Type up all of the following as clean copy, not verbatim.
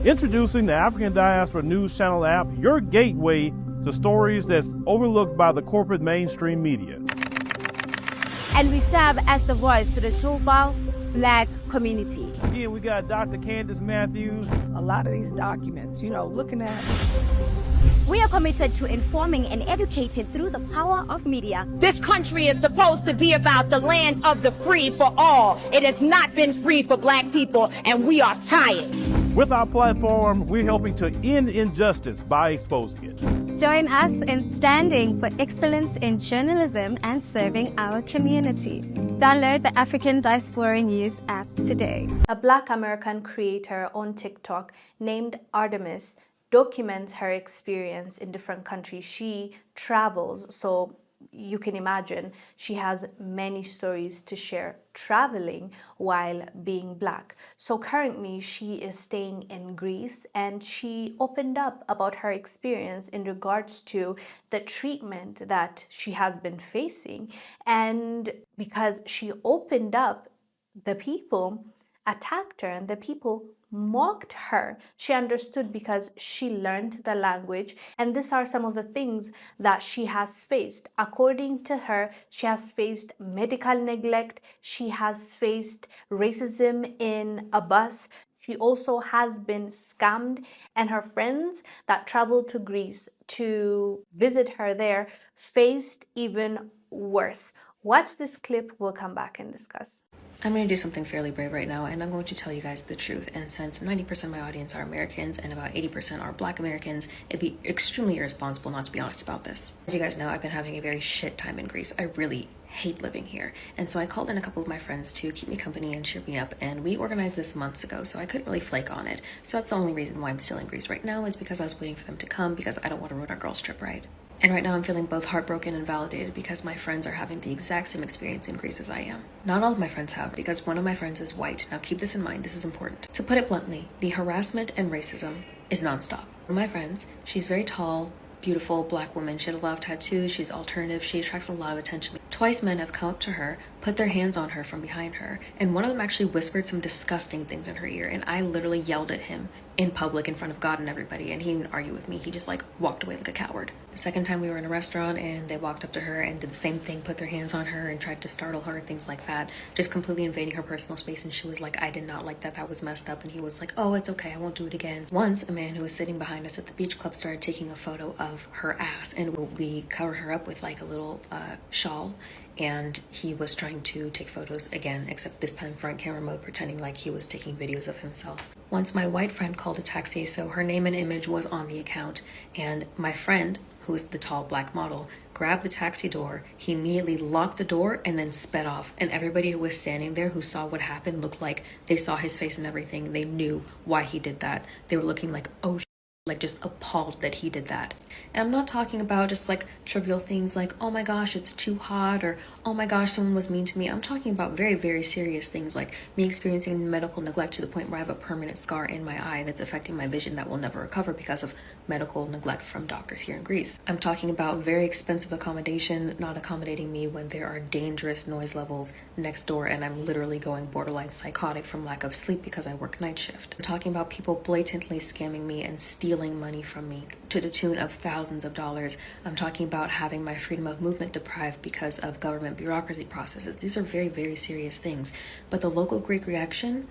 Introducing the African Diaspora News Channel app, your gateway to stories that's overlooked by the corporate mainstream media. And we serve as the voice to the Toubou Black community. Again, we got Dr. Candace Matthews. A lot of these documents, looking at. We are committed to informing and educating through the power of media. This country is supposed to be about the land of the free for all. It has not been free for Black people, and we are tired. With our platform, we're helping to end injustice by exposing it. Join us in standing for excellence in journalism and serving our community. Download the African Diaspora News app today. A Black American creator on TikTok named Artemis documents her experience in different countries. She travels, so you can imagine she has many stories to share traveling while being Black. So currently she is staying in Greece, and she opened up about her experience in regards to the treatment that she has been facing. And because she opened up, the people attacked her and the people mocked her. She understood because she learned the language, and these are some of the things that she has faced. According to her, she has faced medical neglect, she has faced racism in a bus, she also has been scammed, and her friends that traveled to Greece to visit her there faced even worse. Watch this clip, we'll come back and discuss. I'm going to do something fairly brave right now, and I'm going to tell you guys the truth. And since 90% of my audience are Americans and about 80% are Black Americans, it'd be extremely irresponsible not to be honest about this. As you guys know, I've been having a very shit time in Greece. I really hate living here. And so I called in a couple of my friends to keep me company and cheer me up, and we organized this months ago, so I couldn't really flake on it. So that's the only reason why I'm still in Greece right now, is because I was waiting for them to come, because I don't want to ruin our girls' trip, right? And right now I'm feeling both heartbroken and validated because my friends are having the exact same experience in Greece as I am. Not all of my friends have, because one of my friends is white. Now keep this in mind, this is important. To put it bluntly, the harassment and racism is nonstop. One of my friends, she's very tall, beautiful Black woman. She has a lot of tattoos, she's alternative, she attracts a lot of attention. Twice men have come up to her, put their hands on her from behind her, and one of them actually whispered some disgusting things in her ear, and I literally yelled at him in public in front of God and everybody, and he didn't argue with me. He just walked away like a coward. The second time we were in a restaurant and they walked up to her and did the same thing, put their hands on her and tried to startle her, things like that, just completely invading her personal space, and she was like, I did not like that, that was messed up, and he was like, oh, it's okay, I won't do it again. Once a man who was sitting behind us at the beach club started taking a photo of her ass, and we covered her up with a little shawl, and he was trying to take photos again, except this time front camera mode, pretending like he was taking videos of himself. Once my white friend called a taxi, so her name and image was on the account, and my friend, who is the tall Black model, grabbed the taxi door. He immediately locked the door and then sped off, and everybody who was standing there who saw what happened looked like they saw his face and everything. They knew why he did that. They were looking like, oh, just appalled that he did that. And I'm not talking about just trivial things like, oh my gosh, it's too hot, or oh my gosh, someone was mean to me. I'm talking about very, very serious things like me experiencing medical neglect to the point where I have a permanent scar in my eye that's affecting my vision that will never recover because of medical neglect from doctors here in Greece. I'm talking about very expensive accommodation not accommodating me when there are dangerous noise levels next door, and I'm literally going borderline psychotic from lack of sleep because I work night shift. I'm talking about people blatantly scamming me and stealing money from me to the tune of thousands of dollars. I'm talking about having my freedom of movement deprived because of government bureaucracy processes. These are very, very serious things. But the local Greek reaction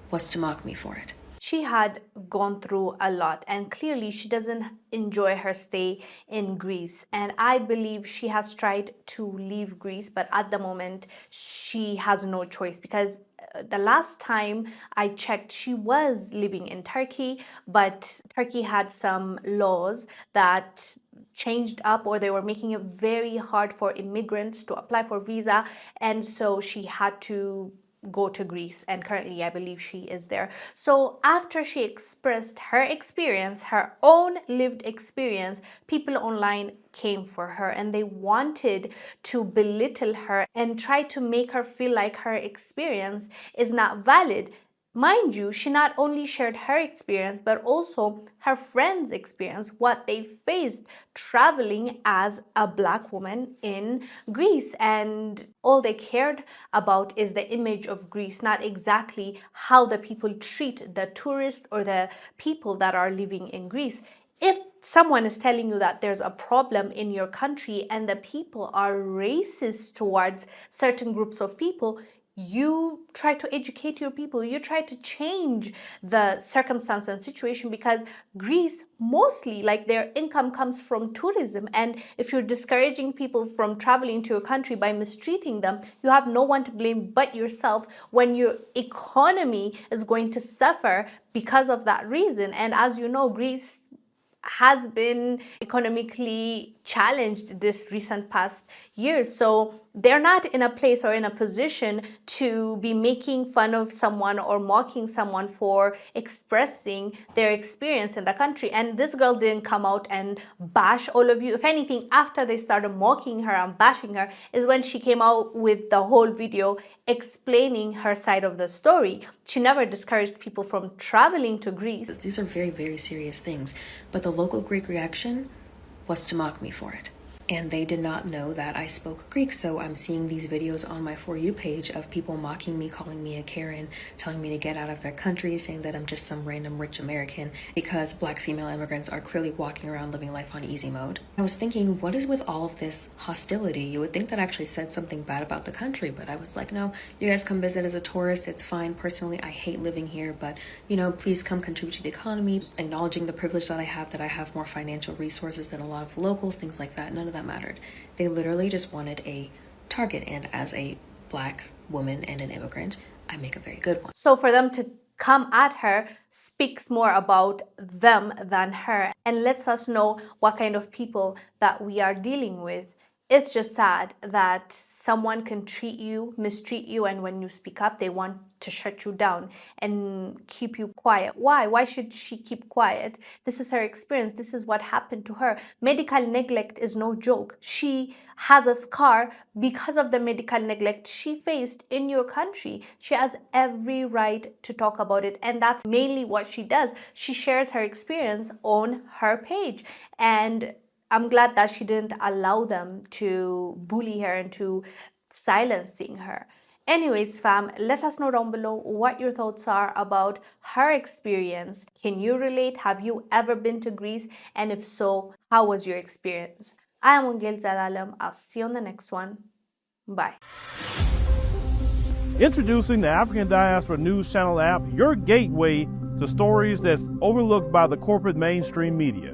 was to mock me for it. She had gone through a lot, and clearly she doesn't enjoy her stay in Greece, and I believe she has tried to leave Greece, but at the moment she has no choice, because the last time I checked, she was living in Turkey, but Turkey had some laws that changed up, or they were making it very hard for immigrants to apply for visa, and so she had to go to Greece, and currently I believe she is there. So after she expressed her experience, her own lived experience, people online came for her, and they wanted to belittle her and try to make her feel like her experience is not valid. Mind you, she not only shared her experience, but also her friends' experience, what they faced traveling as a Black woman in Greece. And all they cared about is the image of Greece, not exactly how the people treat the tourists or the people that are living in Greece. If someone is telling you that there's a problem in your country and the people are racist towards certain groups of people, you try to educate your people, you try to change the circumstance and situation, because Greece mostly, like, their income comes from tourism, and if you're discouraging people from traveling to your country by mistreating them, you have no one to blame but yourself when your economy is going to suffer because of that reason. And as you know, Greece has been economically challenged this recent past years, so they're not in a place or in a position to be making fun of someone or mocking someone for expressing their experience in the country. And this girl didn't come out and bash all of you. If anything, after they started mocking her and bashing her is when she came out with the whole video explaining her side of the story. She never discouraged people from traveling to Greece. These are very, very serious things, but the local Greek reaction was to mock me for it. And they did not know that I spoke Greek, so I'm seeing these videos on my For You page of people mocking me, calling me a Karen, telling me to get out of their country, saying that I'm just some random rich American because Black female immigrants are clearly walking around living life on easy mode. I was thinking, what is with all of this hostility? You would think that I actually said something bad about the country, but I was like, no, you guys come visit as a tourist, it's fine. Personally, I hate living here, but, you know, please come contribute to the economy, acknowledging the privilege that I have more financial resources than a lot of locals, things like that. None of that mattered. They literally just wanted a target, and as a Black woman and an immigrant, I make a very good one. So for them to come at her speaks more about them than her, and lets us know what kind of people that we are dealing with. It's just sad that someone can mistreat you, and when you speak up, they want to shut you down and keep you quiet. Why? Why should she keep quiet? This is her experience. This is what happened to her. Medical neglect is no joke. She has a scar because of the medical neglect she faced in your country. She has every right to talk about it, and that's mainly what she does. She shares her experience on her page, and I'm glad that she didn't allow them to bully her and to silencing her. Anyways, fam, let us know down below what your thoughts are about her experience. Can you relate? Have you ever been to Greece? And if so, how was your experience? I am Wangel Zalalam. I'll see you on the next one. Bye. Introducing the African Diaspora News Channel app, your gateway to stories that's overlooked by the corporate mainstream media.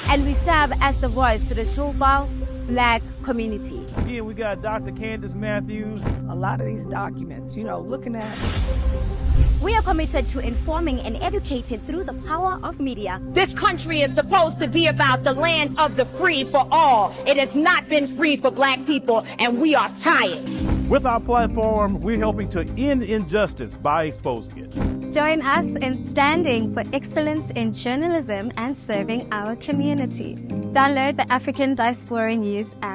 And we serve as the voice to the Toubal Black community. Again, we got Dr. Candace Matthews. A lot of these documents, looking at. We are committed to informing and educating through the power of media. This country is supposed to be about the land of the free for all. It has not been free for Black people, and we are tired. With our platform, we're helping to end injustice by exposing it. Join us in standing for excellence in journalism and serving our community. Download the African Diaspora News app.